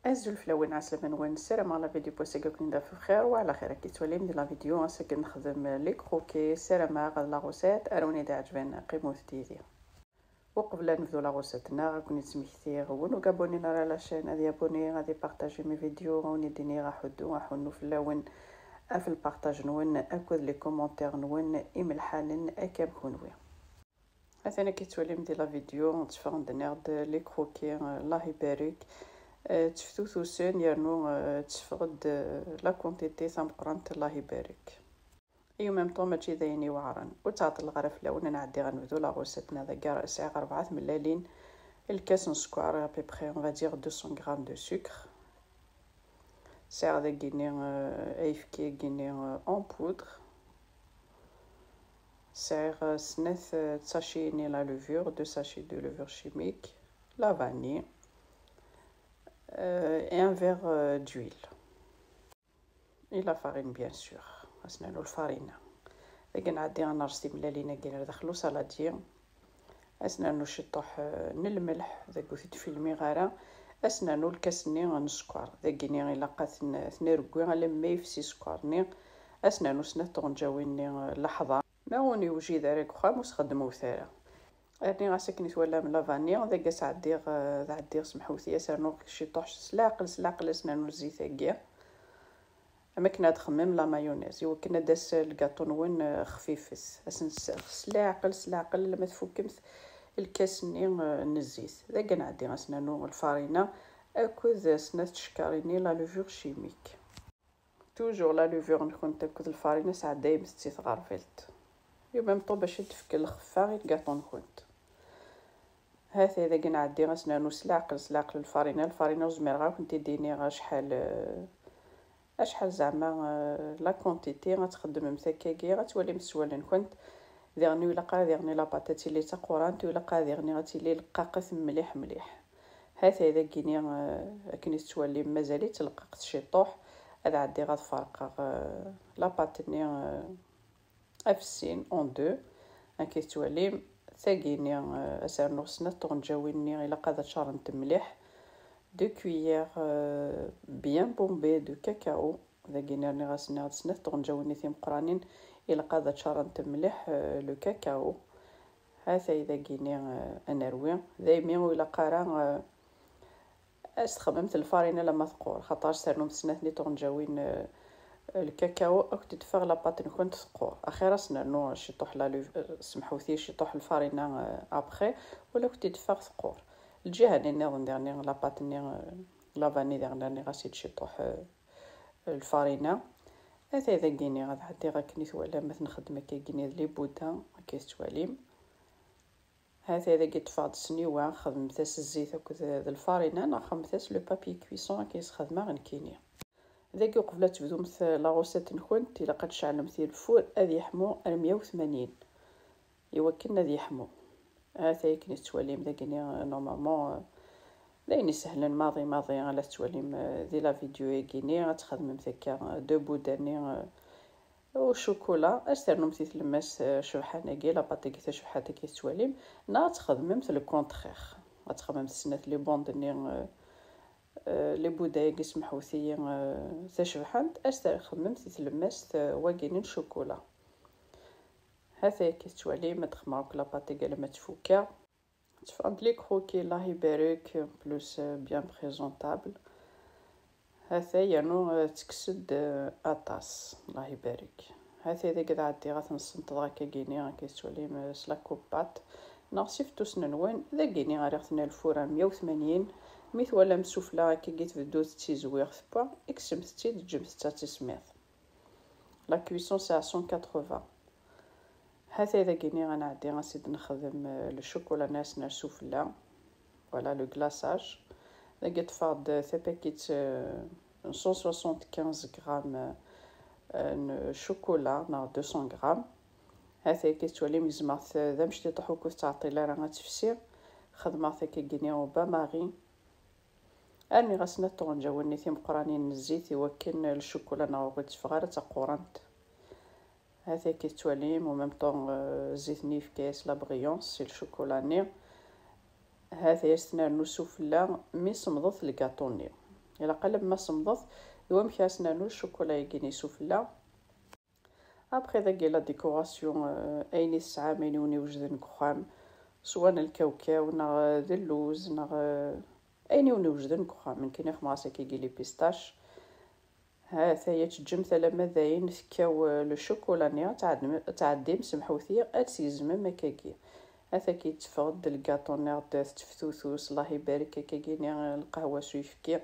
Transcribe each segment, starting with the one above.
ازول فلاوين عسلامة نوان السلام على فيديو بوسيكا كون دافو بخير وعلى خير كي تولي ندير لا فيديو غنسكن نخدم لي كروكي السلام غاد لا غوسيت اروني دا عجبان قيمو تيدي وقبل لا نبدو لا غوسيتنا غنكون نسمحتي غون وكابونينا على لاشين غادي ابوني غادي بارطاجي مي فيديو غوني ديني غاحدو غاحنو فلاون في البارطاج نون اكود لي كومونتير نون املحالن اكام كونوي مثلا كي تولي ندير لا فيديو نتفرج نرد لي كروكي الله يبارك تفتو ثوسين يرنو تفقد لا كونتيتي ثمقرنت الله يبارك ايو ميم طون ماشي دايني وعرن وتعطي الغرف لون نعدي غنبدو لا غوسيتنا ذا كاع ساعه 4 ملالين الكاس نسكر ابي بخي اون فادير 200 غرام دو سكر ساعه ذا كيني ايفكي كيني اون بودر ساعه سنث تساشيني لا لوفور دو ساشي دو لوفور شيميك لا فاني et un verre d'huile et la farine bien sûr غنسنانو الفارينه لكن عادي غنرصي ملالينا كاين ندخلو صلادير اسنانو شطوح الملح ذاك وثيت في المغاره اسنانو الكاسني نسكر ذاكيني الا قات ثنيركوي على ماي في سكرني اسنانو سنه طونجاويني لحظه ما وني وجي دارك خاموس خدمو ثاره راني غاسكني تولا من لافاني ذاك عدير سمحوثيه سانو شطوح سلاقل اسنانو الزيت كاع اما كنا تخمم لا مايونيز يو كنا داس الكاطو نون خفيفس سلاقل لما تفكمت الكاسني نزيت ذاك نعدي غسنانو الفارينه اكوذ سنات تشكاريني لا لوفور شيميك توجور لا لوفور نكون تاكل الفارينه ساعه دايم ستيت غارفلت يو ميم طو باش تفك الخفا غير الكاطو نكونت هذا اذا كنا عدي غسنانو سلاقل الفارينه وزميرغا كنتي ديني غا شحال زعما لا كونتيتي غتخدم مسكاكي غتولي مسوالن كنت ديرني ولا قادرني لا باتاتي اللي تقورانت ولا قادرني غتولي لقاقت مليح هذا اذا كيني كني تولي مازالي تلققت شي طوح هذا عندي غتفرق لا باتني افسين اون دو كي تولي ثاقيني اسار نصنا طونجاويني الا قادت شارنت مليح 2 cuillères bien bombées de cacao ذاكينا راني غاسنا سنه طونجاوني ثيم قرانين الا قادت شارنت مليح لو كاكاو هذا اذا كيني انا روي دايما ولا قرا استخدمت الفارينه لما ثقور خاطر سرنم سنه طونجاوين الكاكاو او تدفع لا بات كنت ثقور اخيرا سنانو شي طوح لا سمحوثي شي طوح الفارينه ابخي ولا كنت تدفع ثقور الجهه اللي نظن ديرني لا باتني لا فاني ديرني غاسيت شي طوح الفارينه هذا اذا كيني غادي عندي غاكني ولا مثلا نخدم كيني لي بودا كيستواليم هذا اذا قد فاض سنيوه خدمت الزيت وكذا الفارينه نخدمت لو بابي كويسون كيسخدمها غنكيني ذاك قبل تبدو مثل لا غوسيت نكونت الا قد شعل مثل الفور هذه يحمو 180 يوكلنا ذي يحمو هذا يكني تواليم ذاكني نورمالمون دايني سهل ماضي على تواليم ذي لا فيديو يكيني غتخدم ذاك دو بوداني وشوكولا استرنو مثل الماس شوحانه كي لا باتي كي شوحاتك كي تواليم تخدم مثل الكونترير غتخدم السنات لي بوندني لي بوداي يسمحوا ثي تشوحانت استخدمت مثل الماس واكينين شوكولا هذا كي توالي ما تخمرك لا باتي قال ما تفوكا تفرد لي كروكي الله يبارك بلوس بيان بريزونطابل هذا يانو تكسد اطاس الله يبارك هذا اذا قد عدي غتنصنت دراكا كيني كيتولي سلا كوبات نصيفتو سننوين ذا كيني غاريغتنا الفورة 180 ميت ولا مسوفلا كي جيت بدو تيزوير ثبا اكسم ستي تجم ستة سميث لا كويسون سي 180 هذا اذا كيني غنعدي غنسيد نخدم الشوكولا ناس سوفلا ولا لو غلاساج لا قد فاض ثي باكيت 175 غرام شوكولا نا 200 غرام هذا كي تولي مزمات ذا مشتي طحو كيف تعطي لا راه تفسير خدمه كي كيني وبا ماري اني غسنا طونجاوني ثيم قرانين الزيت يوكن الشوكولا نا بغيت فغاره تقورنت هذا كي توالي و ميم طون زيت نيف كاس لا بريونس سي الشوكولاني هذا يستنى نسوفلا مي صمضت الكاطوني الا قلب ما صمضت هو مكاسنانو الشوكولا يجيني سفلى. ابخي داكي لا ديكوراسيون ايني الساعه مينوني وجدن كخام سواء الكاوكاو نا اللوز نا ايني ونوجدن كخام من كاين خماسه كيجي لي بيستاش. ها ثايا تجم ثلاثه ذاين ثكاو لو شوكولانيا تعدي مسمحوثيه اتسيزم ما كاكي هذا كيتفقد الكاطو نير تفتوثوس الله يبارك كاكيني القهوه سويفكي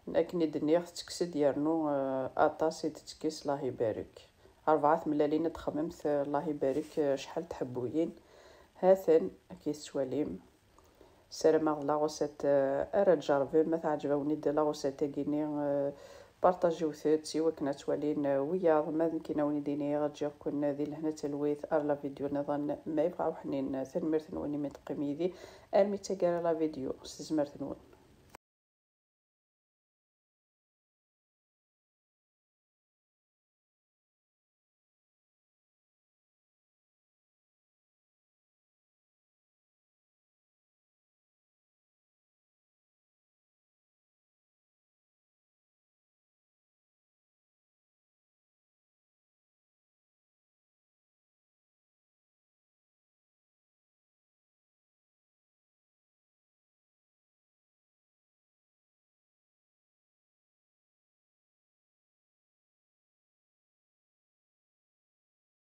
لكن دنيا تكسد يرنو اطاسي تتكيس الله يبارك 4 ملالين تخممت الله يبارك شحال تحبوين هاثن كيسواليم سلام لا غوسيت ارا تجربي ما تعجبوني دي لا غوسيت كيني بارطاجيو ثاتسي وكنا توالين ويا ما كيناوني ديني غتجي كنا ذي لهنا تلويث لا فيديو نظن ما يبقى حنين ثنمرت نوني متقميدي الميتاكار لا فيديو استزمرت نون.